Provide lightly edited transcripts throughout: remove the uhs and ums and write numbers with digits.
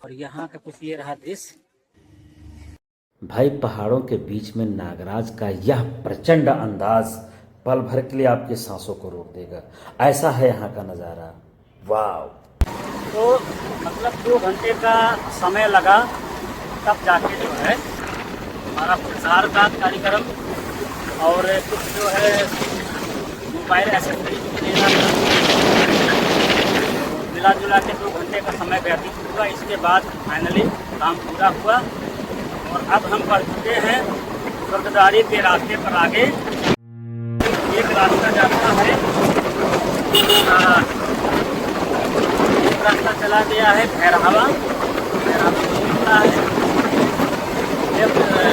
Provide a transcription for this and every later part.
और यहाँ का कुछ ये रहा दृश्य। भाई पहाड़ों के बीच में नागराज का यह प्रचंड अंदाज पल भर के लिए आपकी सांसों को रोक देगा। ऐसा है यहाँ का नज़ारा। वाह। तो मतलब 2 घंटे का समय लगा, तब जाके जो है हमारा प्रसार का कार्यक्रम और कुछ जो है मोबाइल एसेसरीज लेना मिला जुला के 2 घंटे का समय व्यतीत हुआ। इसके बाद फाइनली काम पूरा हुआ और अब हम बढ़ चुके हैं स्वर्गद्वारी के रास्ते पर। आगे एक रास्ता जाता है, एक रास्ता चला गया है भैरहवा होता है।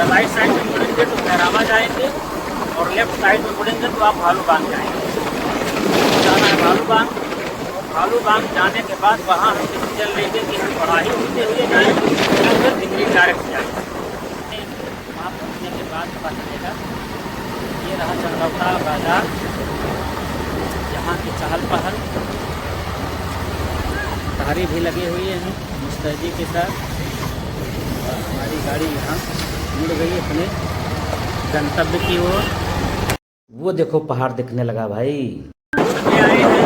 राइट साइड में मुड़ेंगे तो भैरहवा जाएंगे और लेफ्ट साइड में मुड़ेंगे तो आप भालूबांग जाएंगे। जाना है भालूबांग, और भालूबांग जाने के बाद वहाँ हम डिसीजन लेंगे कि हम पढ़ाई होते हुए जाएँ या फिर दिल्ली डायरेक्ट जाएँ। वहाँ पहुँचने के बाद पता चलेगा। ये रहा चंदौता बाजार, यहाँ की चहल पहल, तारे भी लगे हुए हैं मुस्तैदी के साथ। और हमारी गाड़ी यहाँ मुड़ गई अपने गंतव्य की ओर। वो देखो पहाड़ दिखने लगा भाई। आए हैं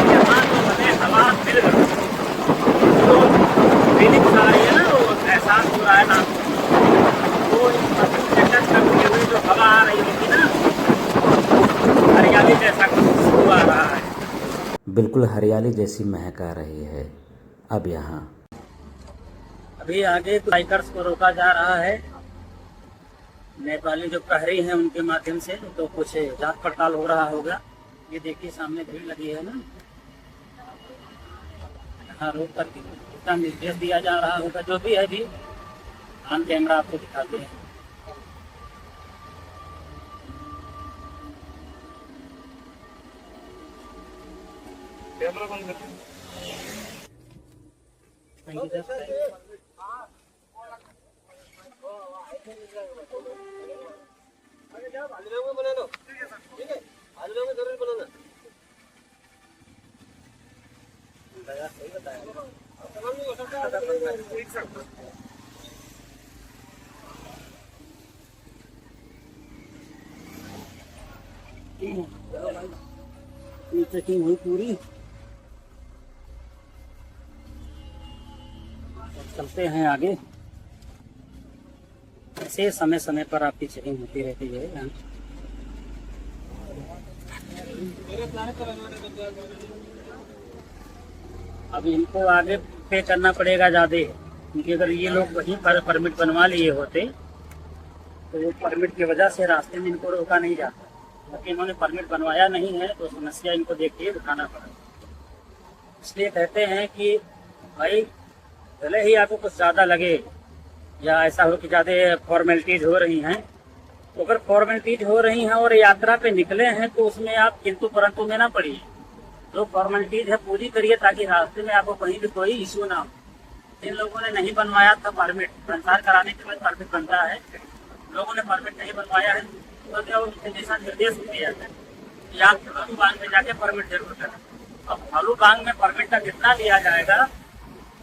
यहाँ तो हमें हवा मिल गई, तो फीलिंग्स आ रही है ना, वो एहसास हो रहा है ना, वो टच करते हुए जो हवा आ रही होगी ना, हरियाली जैसा खुशबू आ रहा है। बिल्कुल हरियाली जैसी महक आ रही है अब यहाँ। अभी आगे बाइकर्स को रोका जा रहा है, नेपाली जो प्रहरी हैं उनके माध्यम से, तो कुछ जांच पड़ताल हो रहा होगा। ये देखिए सामने भीड़ लगी है ना, यहाँ रोक कर इसका निर्देश दिया जा रहा होगा। जो भी है भी ऑन कैमरा आपको दिखाते हैं। चेकिंग हुई पूरी, चलते हैं आगे। ऐसे समय समय पर आपकी चेकिंग होती रहती है। अब इनको आगे पे करना पड़ेगा ज़्यादा, क्योंकि अगर ये लोग वहीं पर परमिट बनवा लिए होते तो परमिट की वजह से रास्ते में इनको रोका नहीं जाता। क्योंकि इन्होंने परमिट बनवाया नहीं है तो समस्या इनको देख के उठाना पड़ा। इसलिए कहते हैं कि भाई भले ही आपको कुछ ज़्यादा लगे या ऐसा हो कि ज़्यादा फॉर्मेलिटीज़ हो रही हैं, तो अगर फॉर्मेलिटीज हो रही हैं और यात्रा पे निकले हैं तो उसमें आप किंतु परंतु में ना पड़िए। जो फॉर्मेलिटीज है पूरी करिए ताकि रास्ते में आपको कहीं भी कोई इशू ना हो। जिन लोगों ने नहीं बनवाया था परमिट, संचार कराने के बाद परमिट बनता है, लोगों ने परमिट नहीं बनवाया है तो क्या उनके दिशा निर्देश दिया है कि आप भालूबांग में जाके परमिट जरूर करें। अब भालूबांग में परमिट का कितना लिया जाएगा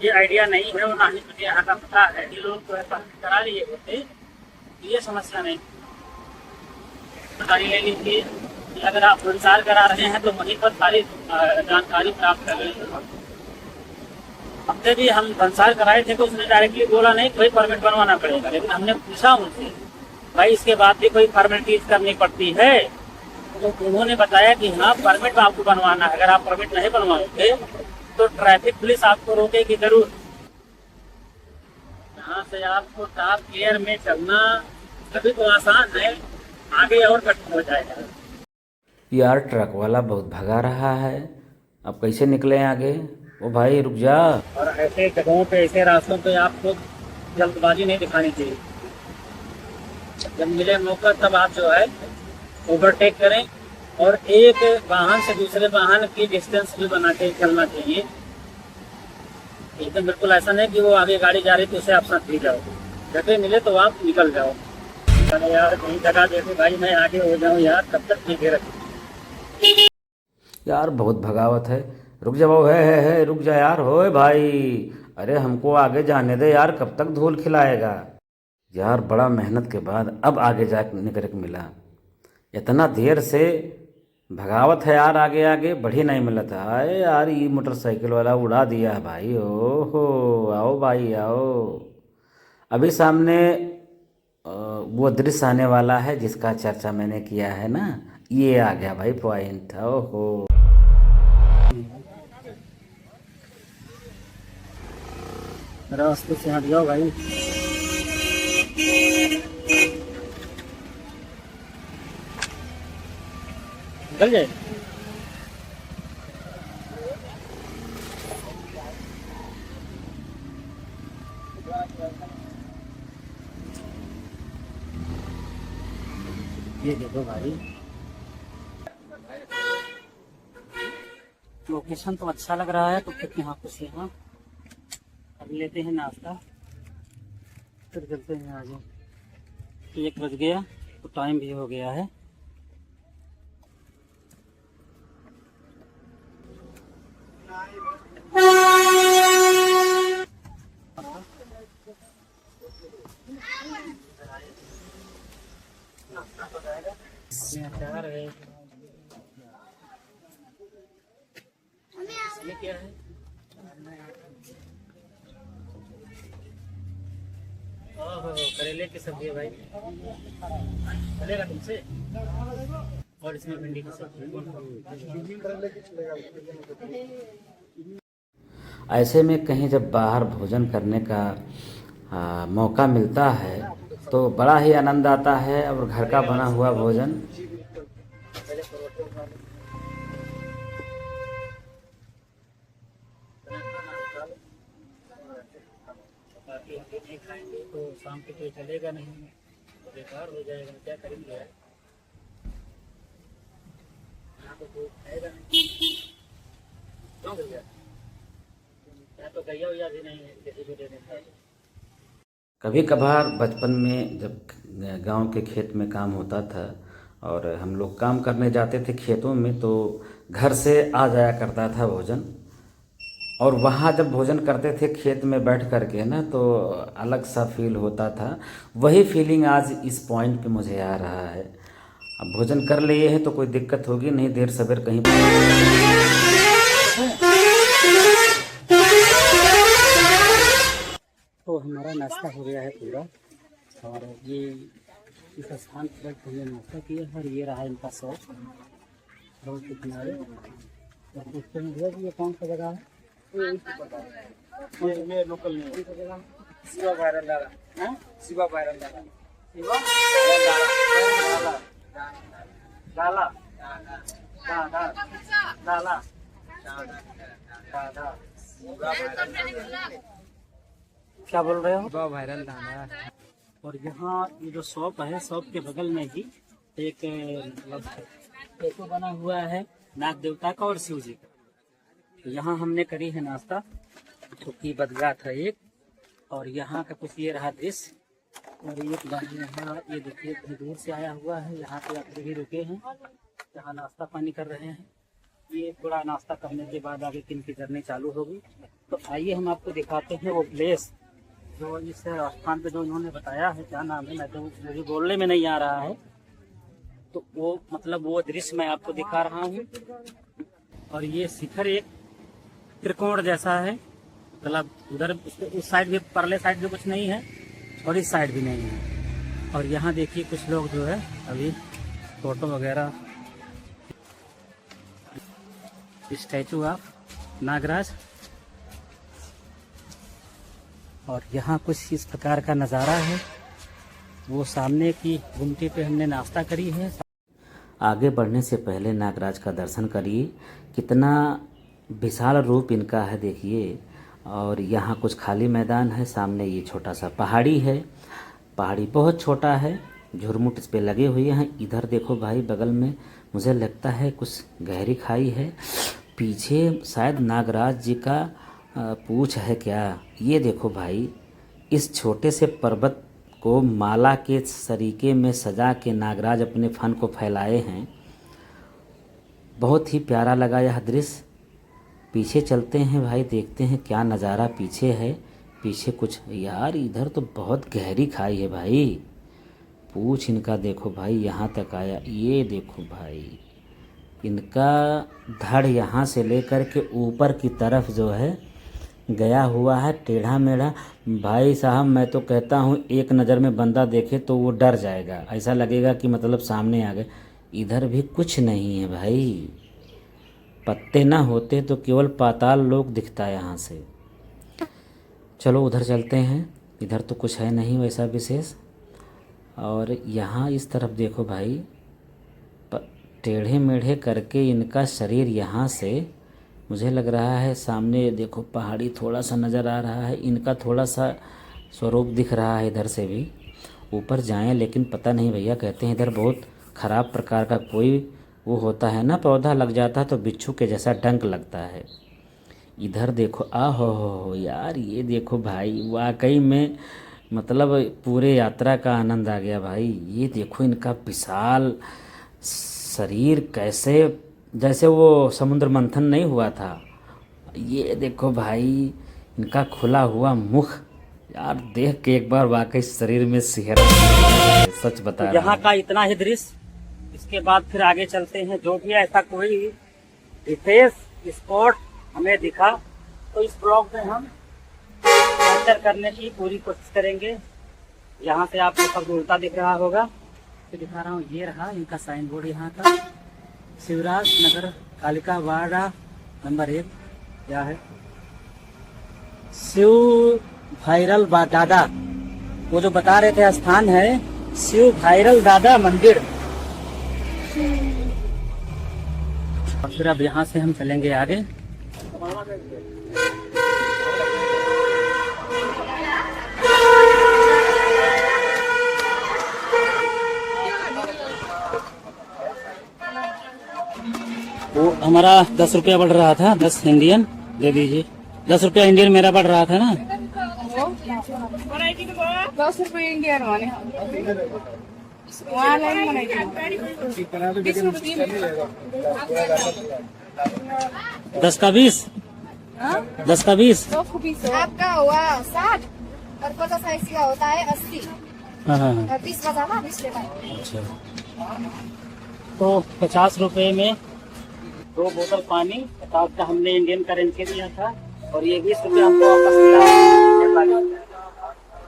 ये आइडिया नहीं है और ना ही मुझे यहाँ का पता है। ये लोग जो है परमिट करा लिए होते ये समस्या नहीं। जानकारी ले लीजिए कि अगर आप संचार करा रहे हैं तो वहीं पर सारी जानकारी प्राप्त कर लेंगे। हमने भी हम संचार कराए थे तो उसने डायरेक्टली बोला नहीं कोई परमिट बनवाना पड़ेगा, लेकिन हमने पूछा उनसे भाई इसके बाद भी कोई फॉर्मेलिटीज करनी पड़ती है, तो उन्होंने बताया कि हाँ परमिट आपको बनवाना है। अगर आप परमिट नहीं बनवाओगे तो ट्रैफिक पुलिस आपको रोकेगी जरूर। यहाँ से आपको टॉप गियर में चलना अभी तो आसान है, आगे और कठिन हो जाएगा। यार ट्रक वाला बहुत भगा रहा है, अब कैसे निकले आगे? ओ भाई रुक जा। और ऐसे जगहों पे ऐसे रास्तों पे आपको जल्दबाजी नहीं दिखानी चाहिए। जब मिले मौका तब आप जो है ओवरटेक करें और एक वाहन से दूसरे वाहन की डिस्टेंस भी बना के चलना चाहिए। एकदम बिल्कुल ऐसा नहीं कि वो आगे गाड़ी जा रही तो उसे आप साथ भी जाओ, जगह मिले तो आप निकल जाओ। यार कहीं जगह देखो भाई मैं आगे हो जाऊँ यार, तब तक ठीक है। यार बहुत भगावत है। रुक जा बाबू, है रुक जा यार, होए भाई। अरे हमको आगे जाने दे यार, कब तक धूल खिलाएगा। यार बड़ा मेहनत के बाद अब आगे जा निकल के मिला। इतना देर से भगावत है यार, आगे आगे बढ़ी नहीं मिला था। अरे यार ये मोटरसाइकिल वाला उड़ा दिया है भाई। ओहो, आओ भाई आओ। अभी सामने वो दृश्य आने वाला है जिसका चर्चा मैंने किया है ना, ये आ गया भाई पॉइंट। ओहो, रास्ते से हट जाओ भाई। निकल जाए। ये देखो भाई, लोकेशन तो अच्छा लग रहा है, तो फिर यहाँ कुछ यहाँ कर लेते हैं नाश्ता, फिर चलते हैं आगे। 1 बज गया तो टाइम भी हो गया है। इसमें अचार है, इसमें क्या है? ओहो, करेले की सब्जी है भाई, चलेगा तुमसे। और इसमें भिंडी की सब्जी। ऐसे में कहीं जब बाहर भोजन करने का मौका मिलता है तो बड़ा ही आनंद आता है, और घर का बना हुआ भोजन बाकी हम नहीं खाएंगे तो शाम को कोई चलेगा नहीं, तो बेकार हो जाएगा। क्या करेंगे यार, यहाँ तो कोई खाएगा नहीं। क्यों भैया, यहाँ तो गैया वैया भी नहीं है किसी को देने का। कभी कभार बचपन में जब गांव के खेत में काम होता था और हम लोग काम करने जाते थे खेतों में, तो घर से आ जाया करता था भोजन। और वहाँ जब भोजन करते थे खेत में बैठ कर के ना, तो अलग सा फील होता था। वही फीलिंग आज इस पॉइंट पे मुझे आ रहा है। अब भोजन कर लिए हैं तो कोई दिक्कत होगी नहीं, देर सवेर कहीं तो हमारा नाश्ता हो गया है पूरा, और ये इस स्थान पर हमने नाश्ता किया है। और ये रहा इनका शॉप रोड के किनारे। और पूछते हैं भैया ये कौन सा जगह है? ये लोकल में शिवा वायरल डाला, शिवा वायरल डाला, शिवा डाला डाला डाला डाला। क्या बोल रहे हो? वायरल दाना। और यहाँ ये जो शॉप है, शॉप के बगल में ही एक मतलब फोटो बना हुआ है नाग देवता का और शिव जी का। तो यहाँ हमने करी है नाश्ता, जो कि बदगा था एक। और यहाँ का कुछ ये रहा दृश्य। और ये यहाँ ये देखिए दूर से आया हुआ है, यहाँ पे यात्री भी रुके हैं, यहाँ नाश्ता पानी कर रहे हैं। ये थोड़ा नाश्ता करने के बाद आगे किन की जर्नी चालू होगी। तो आइए हम आपको दिखाते हैं वो प्लेस जो इस स्थान पे जो इन्होंने बताया है। क्या नाम है, मैं तो मुझे बोलने में नहीं आ रहा है। तो वो मतलब वो दृश्य मैं आपको दिखा रहा हूँ। और ये शिखर एक त्रिकोण जैसा है, मतलब उधर उस साइड भी, परले साइड भी कुछ नहीं है और इस साइड भी नहीं है। और यहाँ देखिए कुछ लोग जो है अभी फोटो वगैरह, स्टैचू ऑफ नागराज। और यहाँ कुछ इस प्रकार का नज़ारा है। वो सामने की गुमटी पे हमने नाश्ता करी है। आगे बढ़ने से पहले नागराज का दर्शन करिए, कितना विशाल रूप इनका है देखिए। और यहाँ कुछ खाली मैदान है, सामने ये छोटा सा पहाड़ी है। पहाड़ी बहुत छोटा है, झुरमुट इस पे लगे हुए हैं। इधर देखो भाई बगल में, मुझे लगता है कुछ गहरी खाई है। पीछे शायद नागराज जी का पूछ है क्या, ये देखो भाई। इस छोटे से पर्वत को माला के सरीके में सजा के नागराज अपने फन को फैलाए हैं। बहुत ही प्यारा लगा यह दृश्य। पीछे चलते हैं भाई, देखते हैं क्या नज़ारा पीछे है। पीछे कुछ यार, इधर तो बहुत गहरी खाई है भाई। पूछ इनका देखो भाई, यहाँ तक आया। ये देखो भाई, इनका धड़ यहाँ से लेकर के ऊपर की तरफ जो है गया हुआ है, टेढ़ा मेढ़ा। भाई साहब मैं तो कहता हूँ एक नज़र में बंदा देखे तो वो डर जाएगा, ऐसा लगेगा कि मतलब सामने आ गए। इधर भी कुछ नहीं है भाई, पत्ते ना होते तो केवल पाताल लोक दिखता है यहाँ से। चलो उधर चलते हैं, इधर तो कुछ है नहीं वैसा विशेष। और यहाँ इस तरफ देखो भाई, टेढ़े मेढ़े करके इनका शरीर यहाँ से मुझे लग रहा है। सामने देखो पहाड़ी थोड़ा सा नज़र आ रहा है, इनका थोड़ा सा स्वरूप दिख रहा है इधर से भी। ऊपर जाएं लेकिन पता नहीं भैया, कहते हैं इधर बहुत ख़राब प्रकार का कोई वो होता है ना, पौधा लग जाता है तो बिच्छू के जैसा डंक लगता है। इधर देखो, आ हो यार, ये देखो भाई, वाकई में मतलब पूरे यात्रा का आनंद आ गया भाई। ये देखो इनका विशाल शरीर, कैसे जैसे वो समुद्र मंथन नहीं हुआ था। ये देखो भाई इनका खुला हुआ मुख, यार देख के एक बार वाकई शरीर में सिहर, सच बता रहा यहाँ हूं। का इतना ही दृश्य। इसके बाद फिर आगे चलते हैं। जो भी ऐसा कोई विशेष स्पॉट हमें दिखा तो इस ब्लॉग में हम कैप्चर करने की पूरी कोशिश करेंगे। यहाँ से आपको सब उल्टा दिख रहा होगा, तो दिखा रहा हूँ। ये रहा इनका साइन बोर्ड यहाँ का, शिवराज नगर कालिका वाड़ा नंबर 1। क्या है? शिव भैरल दादा, वो जो बता रहे थे स्थान है शिव भैरल दादा मंदिर। और फिर अब यहाँ से हम चलेंगे आगे। वो हमारा 10 रुपया बढ़ रहा था, 10 इंडियन दे दीजिए। 10 रुपया इंडियन मेरा बढ़ रहा था ना। 10 रुपये इंडियन वाले वहाँ लाइन बनाई 10 का 20, 10 का 20। आपका हुआ 60 और 50 ऐसी का होता है 80 हाँ हाँ हाँ। और 20 बचा ना 20 लेता है। अच्छा, तो 50 रुपए में 2 बोतल पानी, 50 का हमने इंडियन करेंसी दिया था और ये 20 रुपया हमको वापस मिला।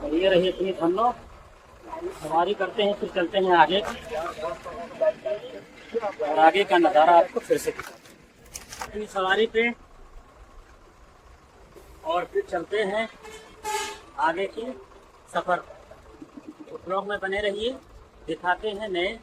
और ये रही अपनी हम लोग सवारी करते हैं, फिर चलते हैं आगे और आगे का नज़ारा आपको फिर से अपनी सवारी पे। और फिर चलते हैं आगे की सफर। तो ब्लॉग में बने रहिए, दिखाते हैं नए